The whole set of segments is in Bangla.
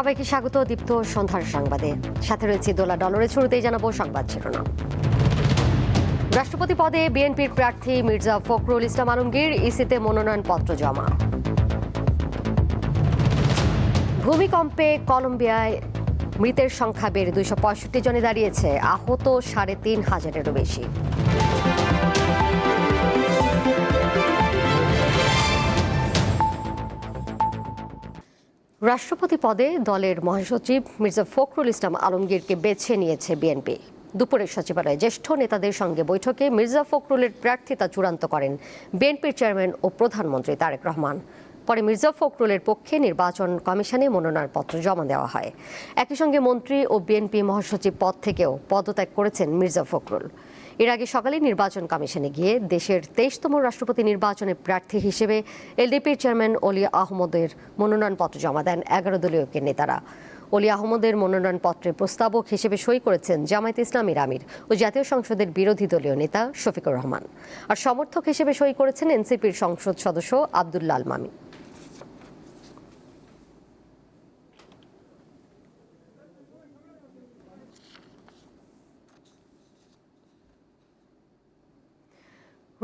সবাইকে স্বাগত দীপ্ত সন্ধ্যার সংবাদে। সাথে রয়েছে দোলা ডলরের শুরুতেই জানাবো সংবাদ শিরোনাম। রাষ্ট্রপতি পদে বিএনপির প্রার্থী মির্জা ফখরুল ইসলাম আলমগীর ইসিতে মনোনয়নপত্র জমা। ভূমিকম্পে কলম্বিয়ায় মৃতের সংখ্যা বেড়ে 265 জনে দাঁড়িয়েছে, আহত ৩,৫০০-এরও বেশি। রাষ্ট্রপতি পদে দলের মহাসচিব মির্জা ফখরুল ইসলাম আলমগীরকে বেছে নিয়েছে বিএনপি। দুপুরে সচিবালয়ে জ্যেষ্ঠ নেতাদের সঙ্গে বৈঠকে মির্জা ফখরুলের প্রার্থিতা চূড়ান্ত করেন বিএনপির চেয়ারম্যান ও প্রধানমন্ত্রী তারেক রহমান। পরে মির্জা ফখরুলের পক্ষে নির্বাচন কমিশনে মনোনয়নপত্র জমা দেওয়া হয়। একই সঙ্গে মন্ত্রী ও বিএনপি মহাসচিব পদ থেকেও পদত্যাগ করেছেন মির্জা ফখরুল। এর আগে সকালে নির্বাচন কমিশনে গিয়ে দেশের 23তম রাষ্ট্রপতি নির্বাচনে প্রার্থী হিসেবে এলডিপির চেয়ারম্যান অলি আহমদের মনোনয়নপত্র জমা দেন 11 দলীয় নেতারা। অলি আহমদের মনোনয়নপত্রে প্রস্তাবক হিসেবে সই করেছেন জামায়াতে ইসলামীর আমির ও জাতীয় সংসদের বিরোধী দলীয় নেতা শফিকুর রহমান, আর সমর্থক হিসেবে সই করেছেন এনসিপির সংসদ সদস্য আব্দুল্লাহ আল মামি।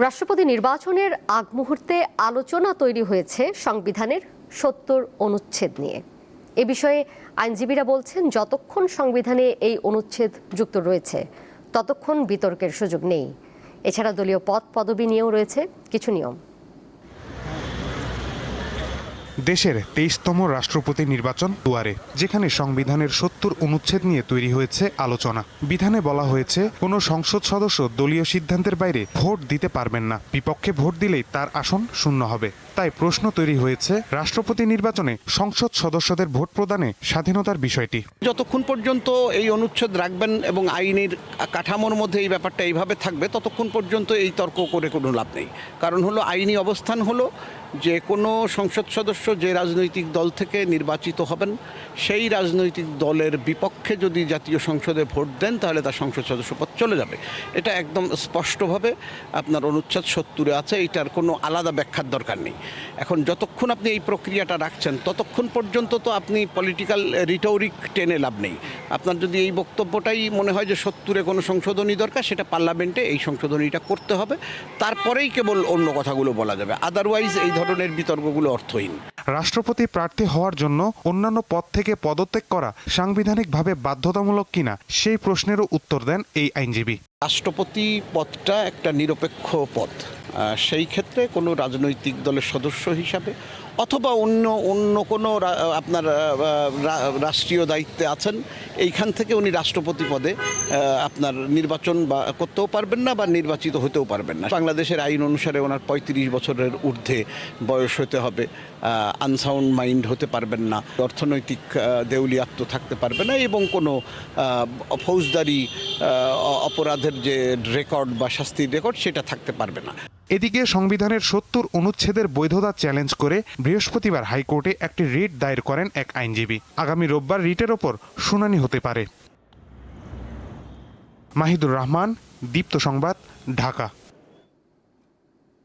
রাষ্ট্রপতি নির্বাচনের আগ মুহূর্তে আলোচনা তৈরি হয়েছে সংবিধানের 70 অনুচ্ছেদ নিয়ে। এ বিষয়ে আইনজীবীরা বলছেন, যতক্ষণ সংবিধানে এই অনুচ্ছেদ যুক্ত রয়েছে ততক্ষণ বিতর্কের সুযোগ নেই। এছাড়া দলীয় পদ পদবি নিয়েও রয়েছে কিছু নিয়ম। দেশের 23তম রাষ্ট্রপতি নির্বাচন দুয়ারে, যেখানে সংবিধানের 70 অনুচ্ছেদ নিয়ে তৈরি হয়েছে আলোচনা। বিধানে বলা হয়েছে, কোনো সংসদ সদস্য দলীয় সিদ্ধান্তের বাইরে ভোট দিতে পারবেন না। বিপক্ষে ভোট দিলেই তার আসন শূন্য হবে। তাই প্রশ্ন তৈরি হয়েছে রাষ্ট্রপতি নির্বাচনে সংসদ সদস্যদের ভোট প্রদানে স্বাধীনতার বিষয়টি। যতক্ষণ পর্যন্ত এই অনুচ্ছেদ রাখবেন এবং আইনের কাঠামোর মধ্যে এই ব্যাপারটা এইভাবে থাকবে, ততক্ষণ পর্যন্ত এই তর্ক করে কোনো লাভ নেই। কারণ হলো, আইনি অবস্থান হলো যে কোনো সংসদ সদস্য যে রাজনৈতিক দল থেকে নির্বাচিত হবেন, সেই রাজনৈতিক দলের বিপক্ষে যদি জাতীয় সংসদে ভোট দেন তাহলে তার সংসদ সদস্য পদ চলে যাবে। এটা একদম স্পষ্টভাবে আপনার অনুচ্ছেদ 70-এ আছে, এটার কোনো আলাদা ব্যাখ্যার দরকার নেই। এখন যতক্ষণ আপনি এই প্রক্রিয়াটা রাখছেন ততক্ষণ পর্যন্ত তো আপনি পলিটিক্যাল রিটোরিক টেনে লাভ নেই। আপনার যদি এই বক্তব্যটাই মনে হয় যে 70-এ কোনো সংশোধনী দরকার, সেটা পার্লামেন্টে এই সংশোধনীটা করতে হবে, তারপরেই কেবল অন্য কথাগুলো বলা যাবে। আদারওয়াইজ এই ধরনের বিতর্কগুলো অর্থহীন। রাষ্ট্রপতি প্রার্থী হওয়ার জন্য অন্যান্য পদ থেকে পদত্যাগ করা সাংবিধানিকভাবে বাধ্যতামূলক কিনা, সেই প্রশ্নেরও উত্তর দেন এই আইনজীবী। রাষ্ট্রপতি পদটা একটা নিরপেক্ষ পদ। সেই ক্ষেত্রে কোনো রাজনৈতিক দলের সদস্য হিসাবে অথবা অন্য কোনো আপনার রাষ্ট্রীয় দায়িত্বে আছেন, এইখান থেকে উনি রাষ্ট্রপতি পদে আপনার নির্বাচন বা করতেও পারবেন না বা নির্বাচিত হতেও পারবেন না। বাংলাদেশের আইন অনুসারে ওনার 35 বছরের ঊর্ধ্বে বয়স হতে হবে, আনসাউন্ড মাইন্ড হতে পারবেন না, অর্থনৈতিক দেউলিয়াত্ব থাকতে পারবে না, এবং কোনো ফৌজদারি অপরাধের যে রেকর্ড বা শাস্তির রেকর্ড সেটা থাকতে পারবে না। এদিকে সংবিধানের 70 অনুচ্ছেদের বৈধতা চ্যালেঞ্জ করে বৃহস্পতিবার হাইকোর্টে একটি রিট দায়ের করেন এক আইনজীবী। আগামী রোববার রিটের ওপর শুনানি হতে পারে। মাহিদুর রহমান, দীপ্ত সংবাদ, ঢাকা।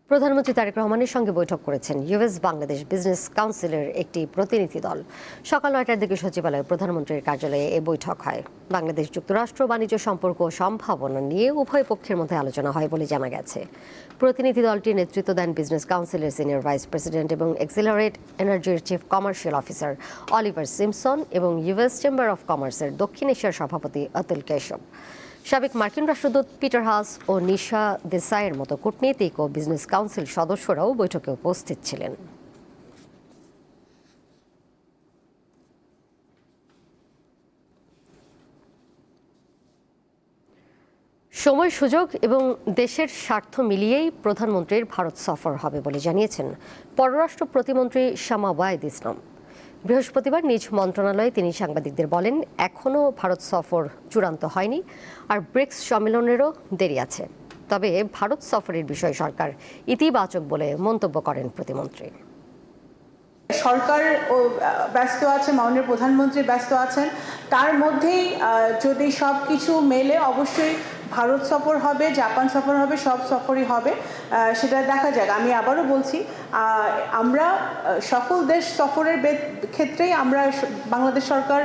প্রধানমন্ত্রী তারেক রহমানের সঙ্গে বৈঠক করেছেন ইউএস বাংলাদেশ বিজনেস কাউন্সিলের একটি প্রতিনিধি দল। সকাল 9টার দিকে সচিবালয়ে প্রধানমন্ত্রীর কার্যালয়ে এই বৈঠক হয়। বাংলাদেশ যুক্তরাষ্ট্র বাণিজ্য সম্পর্ক ও সম্ভাবনা নিয়ে উভয় পক্ষের মধ্যে আলোচনা হয় বলে জানা গেছে। প্রতিনিধি দলটির নেতৃত্ব দেন বিজনেস কাউন্সিলের সিনিয়র ভাইস প্রেসিডেন্ট এবং এক্সিলারেট এনার্জির chief commercial officer Oliver Simpson এবং ইউএস চেম্বার অফ কমার্সের দক্ষিণ এশিয়ার সভাপতি অতুল কেশব। সাবেক মার্কিন রাষ্ট্রদূত পিটার হাস ও নিশা দেসাইয়ের মতো কূটনীতিক ও বিজনেস কাউন্সিল সদস্যরাও বৈঠকে উপস্থিত ছিলেন। সময়, সুযোগ এবং দেশের স্বার্থ মিলিয়েই প্রধানমন্ত্রীর ভারত সফর হবে বলে জানিয়েছেন পররাষ্ট্র প্রতিমন্ত্রী শামা ওয়াহিদ ইসলাম। বৃহস্পতিবার নিজ মন্ত্রণালয়ে তিনি সাংবাদিকদের বলেন, এখনও ভারত সফর চূড়ান্ত হয়নি, আর ব্রিক্স সম্মেলনেরও দেরি আছে। তবে ভারত সফরের বিষয়ে সরকার ইতিবাচক বলে মন্তব্য করেন প্রতিমন্ত্রী। সরকার ব্যস্ত আছে, মাননীয় প্রধানমন্ত্রী ব্যস্ত আছেন, তার মধ্যেই যদি সব কিছু মেলে অবশ্যই ভারত সফর হবে, জাপান সফর হবে, সব সফরই হবে, সেটা দেখা যাক। আমি আবারও বলছি, আমরা সকল দেশ সফরের ক্ষেত্রেই আমরা বাংলাদেশ সরকার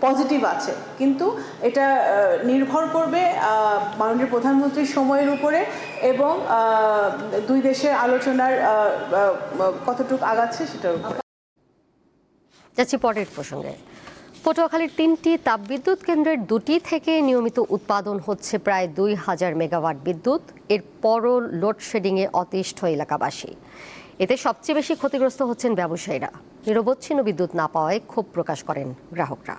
পজিটিভ আছে, কিন্তু এটা নির্ভর করবে মাননীয় প্রধানমন্ত্রীর সময়ের উপরে এবং দুই দেশের আলোচনার কতটুকু আগাচ্ছে সেটার উপরে। যাচ্ছি পরের প্রসঙ্গে। পটুয়াখালীর 3টি তাপবিদ্যুৎ কেন্দ্রের 2টি থেকে নিয়মিত উৎপাদন হচ্ছে প্রায় 2000 মেগাওয়াট বিদ্যুৎ। এরপরও লোডশেডিংয়ে অতিষ্ঠ এলাকাবাসী। এতে সবচেয়ে বেশি ক্ষতিগ্রস্ত হচ্ছেন ব্যবসায়ীরা। নিরবচ্ছিন্ন বিদ্যুৎ না পাওয়ায় ক্ষোভ প্রকাশ করেন গ্রাহকরা।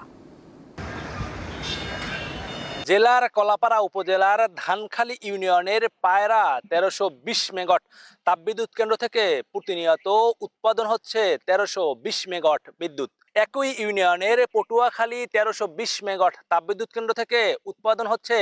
জেলার কলাপাড়া উপজেলার ধানখালী ইউনিয়নের পায়রা 1320 মেগাওয়াট তাপবিদ্যুৎ কেন্দ্র থেকে প্রতিনিয়ত উৎপাদন হচ্ছে 1320 মেগাওয়াট বিদ্যুৎ। একই ইউনিয়নের পটুয়াখালী 1320 মেগাওয়াট তাপবিদ্যুৎ কেন্দ্র থেকে উৎপাদন হচ্ছে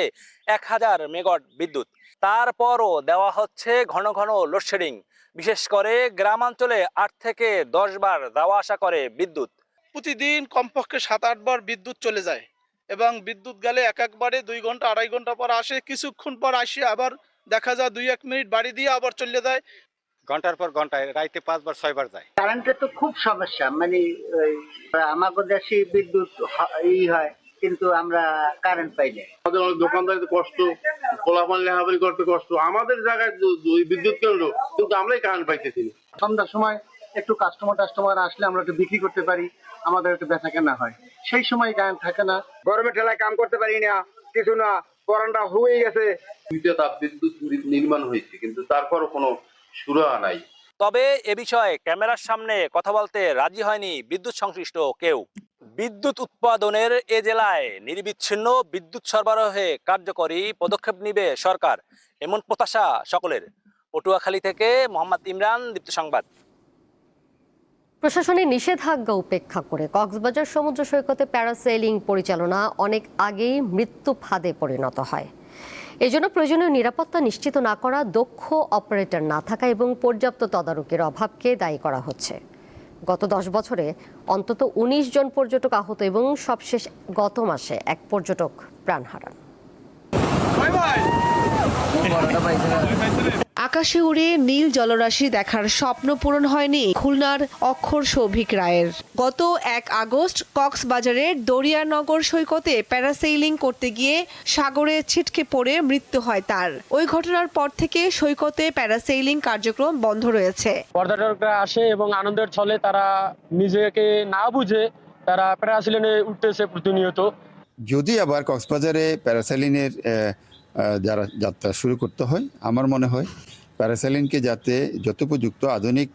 1000 মেগাওয়াট বিদ্যুৎ। তারপরও দেওয়া হচ্ছে ঘন ঘন লোডশেডিং। বিশেষ করে গ্রামাঞ্চলে 8 থেকে 10 বার যাওয়া আসা করে বিদ্যুৎ। প্রতিদিন কমপক্ষে 7-8 বার বিদ্যুৎ চলে যায় এবং বিদ্যুৎ গেলে একবারে 2 ঘন্টা 2.5 ঘন্টা পর আসে, কিছুক্ষণ পর আসে আবার দেখা যায় 2-1 মিনিট বাড়ি দিয়ে আবার চলে যায়। ঘন্টার পর ঘন্টায় রাইতে 5 বার 6 বার যায়। কারেন্টের তো খুব সমস্যা, মানে আমাদের দেশে বিদ্যুৎ হয় কিন্তু আমরা কারেন্ট পাই না। আমাদের অনেক দোকানদারিতে কষ্ট, কোলাপান লেহাবারি করতে কষ্ট। আমাদের জায়গায় বিদ্যুৎ কেন্দ্র, কিন্তু আমরাই কারেন্ট পাইতেছি না। সন্ধ্যার সময় একটু কাস্টমার আসলে আমরা একটু বিক্রি করতে পারি, আমাদের একটু বেচা কেনা হয়, সেই সময় কারেন্ট থাকে না। গরমের ঠেলায় কাম করতে পারি না, কিছু না, পরানটা হয়ে গেছে। 2টা তাপবিদ্যুৎ নির্মাণ হয়েছে, কিন্তু তারপরও কোনো সুরাহা নাই। তবে এ বিষয়ে ক্যামেরার সামনে কথা বলতে রাজি হয়নি বিদ্যুৎ সংশ্লিষ্ট কেউ। বিদ্যুৎ উৎপাদনের এ জেলায় নিরবিচ্ছিন্ন বিদ্যুৎ সরবরাহে কার্যকরী পদক্ষেপ নেবে সরকার, এমন প্রত্যাশা সকলের। পটুয়াখালী থেকে মোহাম্মদ ইমরান, দীপ্ত সংবাদ। প্রশাসনের নিষেধাজ্ঞা উপেক্ষা করে কক্সবাজার সমুদ্র সৈকতে প্যারাসেইলিং পরিচালনা অনেক আগেই মৃত্যু ফাঁদে পরিণত হয়। এজন্য প্রয়োজনীয় নিরাপত্তা নিশ্চিত না করা, দক্ষ অপারেটর না থাকা এবং পর্যাপ্ত তদারকির অভাবকে দায়ী করা হচ্ছে। গত 10 বছরে অন্তত 19 জন পর্যটক আহত এবং সবশেষ গত মাসে এক পর্যটক প্রাণ হারান। আকাশে উড়ে নীল জলরাশি দেখার স্বপ্ন পূরণ হয়নি খুলনার অক্ষর সৌভিক রায়ের। গত 1 আগস্ট কক্সবাজারের দরিয়ানগর সৈকতে প্যারাসেইলিং করতে গিয়ে সাগরে ছিটকে পড়ে মৃত্যু হয় তার। ওই ঘটনার পর থেকে সৈকতে প্যারাসেইলিং কার্যক্রম বন্ধ রয়েছে। পর্যটকরা আসে এবং আনন্দের ছলে তারা নিজেকে না বুঝে তারা প্যারাসেইলিংয়ে উঠতেছে প্রতিনিয়ত। যদি আবার কক্সবাজারে প্যারাসেইলিংয়ের যারা যাত্রা শুরু করতে হয়, আমার মনে হয় প্যারাসেইলিংকে যাতে যথোপযুক্ত আধুনিক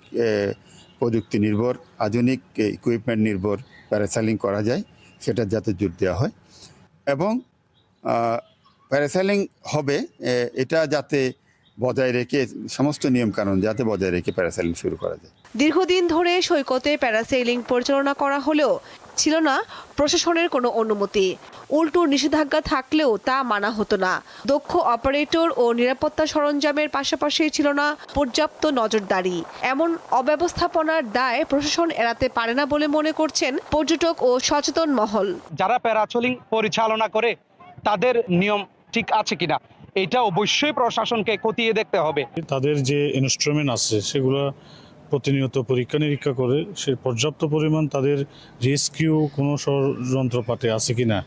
প্রযুক্তি নির্ভর, আধুনিক ইকুইপমেন্ট নির্ভর প্যারাসেইলিং করা যায়, সেটা যাতে জোর দেওয়া হয় এবং প্যারাসেইলিং হবে এটা যাতে বজায় রেখে, সমস্ত নিয়মকানুন যাতে বজায় রেখে প্যারাসেইলিং শুরু করা যায়। দীর্ঘদিন ধরে সৈকতে প্যারাসেইলিং পরিচালনা করা হলেও ছিল না প্রশাসনের কোনো অনুমতি। উল্টো নিষেধাজ্ঞা থাকলেও তা মানা হতো না। দক্ষ অপারেটর ও নিরাপত্তা সরঞ্জামের পাশাপাশি ছিল না পর্যাপ্ত নজরদারি। এমন অব্যবস্থাপনার দায় প্রশাসন এড়াতে পারে না বলে মনে করছেন পর্যটক ও সচেতন মহল। যারা প্যারাসেইলিং পরিচালনা করে তাদের নিয়ম ঠিক আছে কিনা, এটা অবশ্যই প্রশাসনকে খতিয়ে দেখতে হবে। তাদের যে ইনস্ট্রুমেন্ট আছে সেগুলো প্রতিনিয়ত পরীক্ষা নিরীক্ষা করে সে পর্যাপ্ত পরিমাণ তাদের রেস্কিউ কোনো যন্ত্রপাতি আছে কিনা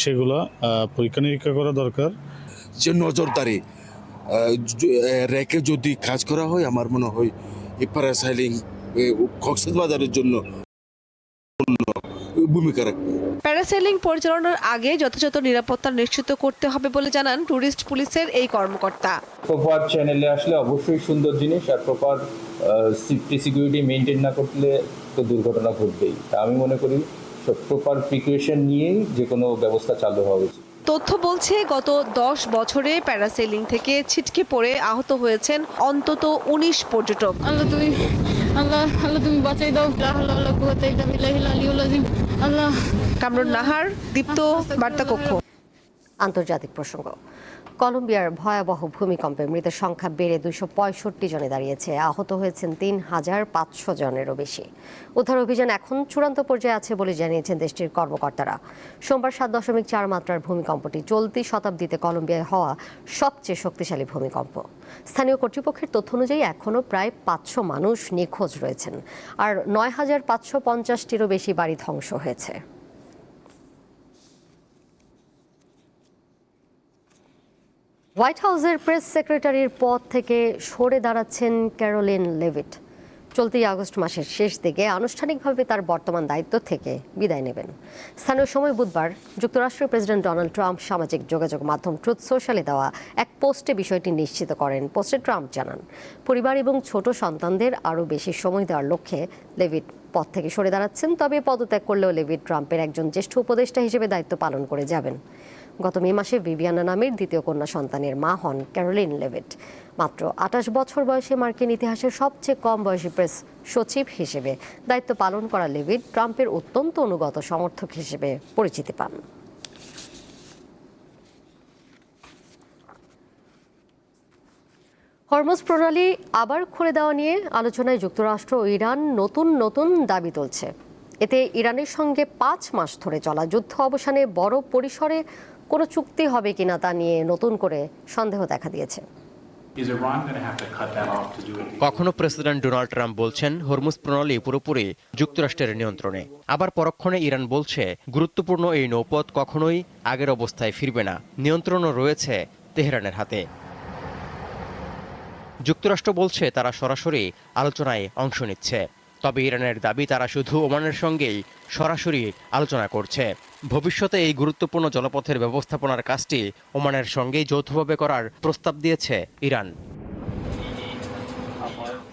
সেগুলা পরীক্ষা নিরীক্ষা করা দরকার। যে নজরদারি রেখে যদি কাজ করা হয়, আমার মনে হয় এই প্যারাসেইলিং কক্সবাজারের জন্য ভূমিকা রাখবে। প্যারাসেইলিং পরিচালনার আগে যথাযথ নিরাপত্তা নিশ্চিত করতে হবে বলে জানান ট্যুরিস্ট পুলিশের এই কর্মকর্তা। প্রপার চ্যানেলে আসলে অবশ্যই সুন্দর জিনিস, আর প্রপার সেফটি সিকিউরিটি মেনটেন না করলে তো দুর্ঘটনা ঘটবেই। তা আমি মনে করি প্রপার প্রিকশন নিয়েই যে কোনো ব্যবস্থা চালু হওয়া উচিত। তথ্য বলছে গত 10 বছরে প্যারাসেইলিং থেকে ছিটকে পড়ে আহত হয়েছেন অন্তত 19 পর্যটক। আল্লাহ তুমি বাঁচাই দাও। কামরুন নাহার, দীপ্ত বার্তা কক্ষ। আন্তর্জাতিক প্রসঙ্গ। কলম্বিয়ার ভয়াবহ ভূমিকম্পে মৃতের সংখ্যা বেড়ে 265 জনে দাঁড়িয়েছে। আহত হয়েছেন 3500 জনেরও বেশি। উদ্ধার অভিযান এখন চূড়ান্ত পর্যায়ে আছে বলে জানিয়েছেন দেশটির কর্মকর্তারা। সোমবার 7.4 মাত্রার ভূমিকম্পটি চলতি শতাব্দীতে কলম্বিয়ায় হওয়া সবচেয়ে শক্তিশালী ভূমিকম্প। স্থানীয় কর্তৃপক্ষের তথ্য অনুযায়ী এখনও প্রায় 500 মানুষ নিখোঁজ রয়েছেন, আর 9550টিরও বেশি বাড়ি ধ্বংস হয়েছে। হোয়াইট হাউসের প্রেস সেক্রেটারির পদ থেকে সরে দাঁড়াচ্ছেন ক্যারোলিন লেভিট। চলতি আগস্ট মাসের শেষ দিকে আনুষ্ঠানিকভাবে তার বর্তমান দায়িত্ব থেকে বিদায় নেবেন। স্থানীয় সময় বুধবার যুক্তরাষ্ট্রের প্রেসিডেন্ট ডোনাল্ড ট্রাম্প সামাজিক যোগাযোগ মাধ্যম ট্রুথ সোশ্যালে দেওয়া এক পোস্টে বিষয়টি নিশ্চিত করেন। পোস্টে ট্রাম্প জানান, পরিবার এবং ছোট সন্তানদের আরও বেশি সময় দেওয়ার লক্ষ্যে লেভিট পদ থেকে সরে দাঁড়াচ্ছেন। তবে পদত্যাগ করলেও লেভিট ট্রাম্পের একজন জ্যেষ্ঠ উপদেষ্টা হিসেবে দায়িত্ব পালন করে যাবেন। গত মে মাসে ভিভিয়ানা নামের দ্বিতীয় কন্যা সন্তানের মা হন ক্যারোলিন লেভিট। মাত্র 28 বছর বয়সে মার্কিন ইতিহাসের সবচেয়ে কম বয়সী প্রেস সচিব হিসেবে দায়িত্ব পালন করা লেভিট ট্রাম্পের অত্যন্ত অনুগত সমর্থক হিসেবে পরিচিতি পান। হরমুজ প্রণালী আবার খুলে দেওয়া নিয়ে আলোচনায় যুক্তরাষ্ট্র ও ইরান নতুন দাবি তুলছে। এতে ইরানের সঙ্গে 5 মাস ধরে চলা যুদ্ধ অবসানে বড় পরিসরে কোনো চুক্তি হবে কিনা তা নিয়ে নতুন করে সন্দেহ দেখা দিয়েছে। কখনো প্রেসিডেন্ট ডোনাল্ড ট্রাম্প বলছেন হরমুজ প্রণালী পুরোপুরি যুক্তরাষ্ট্রের নিয়ন্ত্রণে, আবার পরক্ষণে ইরান বলছে গুরুত্বপূর্ণ এই নৌপথ কখনোই আগের অবস্থায় ফিরবে না, নিয়ন্ত্রণও রয়েছে তেহরানের হাতে। যুক্তরাষ্ট্র বলছে তারা সরাসরি আলোচনায় অংশ নিচ্ছে, তবে ইরানের দাবি তারা শুধু ওমানের সঙ্গেই সরাসরি আলোচনা করছে। ভবিষ্যতে এই গুরুত্বপূর্ণ জলপথের ব্যবস্থাপনার কাজটি ওমানের সঙ্গেই যৌথভাবে করার প্রস্তাব দিয়েছে ইরান।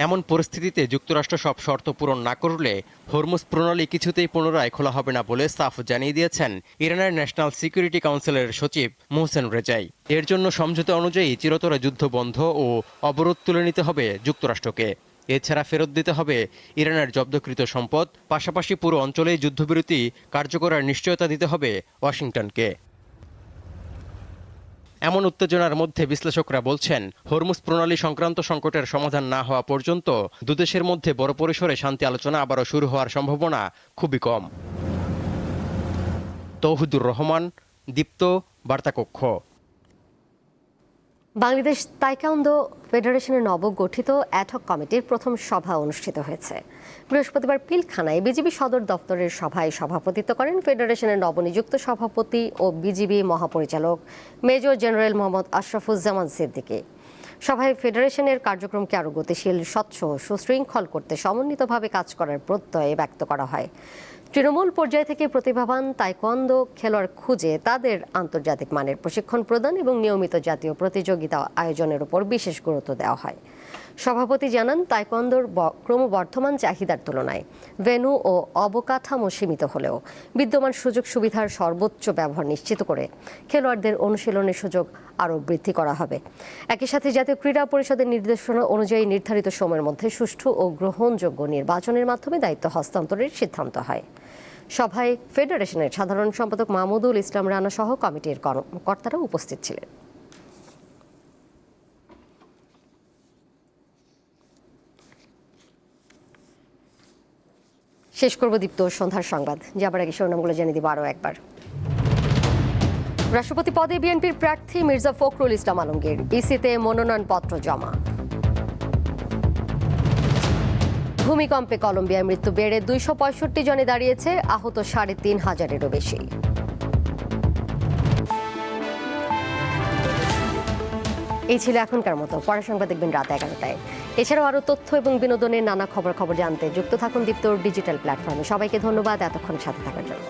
এমন পরিস্থিতিতে যুক্তরাষ্ট্র সব শর্ত পূরণ না করলে হরমুজ প্রণালী কিছুতেই পুনরায় খোলা হবে না বলে সাফ জানিয়ে দিয়েছেন ইরানের ন্যাশনাল সিকিউরিটি কাউন্সিলের সচিব মোহসেন রেজাই। এর জন্য সমঝোতা অনুযায়ী চিরতরে যুদ্ধ বন্ধ ও অবরোধ তুলে নিতে হবে যুক্তরাষ্ট্রকে। এছাড়া ফেরত দিতে হবে ইরানের জব্দকৃত সম্পদ, পাশাপাশি পুরো অঞ্চলে যুদ্ধবিরতি কার্যকরের নিশ্চয়তা দিতে হবে ওয়াশিংটনকে। এমন উত্তেজনার মধ্যে বিশ্লেষকরা বলছেন হরমুজ প্রণালী সংক্রান্ত সংকটের সমাধান না হওয়া পর্যন্ত দুদেশের মধ্যে বড় পরিসরে শান্তি আলোচনা আবারও শুরু হওয়ার সম্ভাবনা খুবই কম। তৌহিদুর রহমান, দীপ্ত, বার্তাকক্ষ। বাংলাদেশ তাইকোয়ান্দো ফেডারেশনের নবগঠিত অ্যাডহক কমিটির প্রথম সভা অনুষ্ঠিত হয়েছে। বৃহস্পতিবার পিলখানায় বিজিবি সদর দপ্তরের সভায় সভাপতিত্ব করেন ফেডারেশনের নবনিযুক্ত সভাপতি ও বিজিবি মহাপরিচালক মেজর জেনারেল মোহাম্মদ আশরাফুজ্জামান সিদ্দিকী। সভায় ফেডারেশনের কার্যক্রমকে আরও গতিশীল, স্বচ্ছ ও সুশৃঙ্খল করতে সমন্বিতভাবে কাজ করার প্রত্যয় ব্যক্ত করা হয়। তৃণমূল পর্যায় থেকে প্রতিভাবান তাইকোয়ান্দো খেলোয়াড় খুঁজে তাদের আন্তর্জাতিক মানের প্রশিক্ষণ প্রদান এবং নিয়মিত জাতীয় প্রতিযোগিতা আয়োজনের উপর বিশেষ গুরুত্ব দেওয়া হয়। সভাপতি জানান, তাইকোয়ান্দোর ক্রমবর্ধমান চাহিদার তুলনায় ভেন্যু ও অবকাঠামো সীমিত হলেও বিদ্যমান সুযোগ সুবিধার সর্বোচ্চ ব্যবহার নিশ্চিত করে খেলোয়াড়দের অনুশীলনের সুযোগ আরও বৃদ্ধি করা হবে। একই সাথে জাতীয় ক্রীড়া পরিষদের নির্দেশনা অনুযায়ী নির্ধারিত সময়ের মধ্যে সুষ্ঠু ও গ্রহণযোগ্য নির্বাচনের মাধ্যমে দায়িত্ব হস্তান্তরের সিদ্ধান্ত হয়। সভায় ফেডারেশনের সাধারণ সম্পাদক মাহমুদুল ইসলাম রানা সহ কমিটির কর্মকর্তারা উপস্থিত ছিলেন। শেষ করব দীপ্ত সন্ধ্যার সংবাদ, যাবার আগে শিরোনামগুলো জানিয়ে দিব আরও একবার। রাষ্ট্রপতি পদে বিএনপির প্রার্থী মির্জা ফখরুল ইসলাম আলমগীর, ইসিতে মনোনয়নপত্র জমা। ভূমিকম্পে কলম্বিয়ায় মৃত্যু বেড়ে 265 জনে দাঁড়িয়েছে, আহত 3500-এরও বেশি। এই ছিল এখনকার মতো। পরের সংবাদ দেখবেন রাত 11টায়। এছাড়াও আরও তথ্য এবং বিনোদনের নানা খবর জানতে যুক্ত থাকুন দীপ্তর ডিজিটাল প্ল্যাটফর্মে। সবাইকে ধন্যবাদ এতক্ষণ সাথে থাকার জন্য।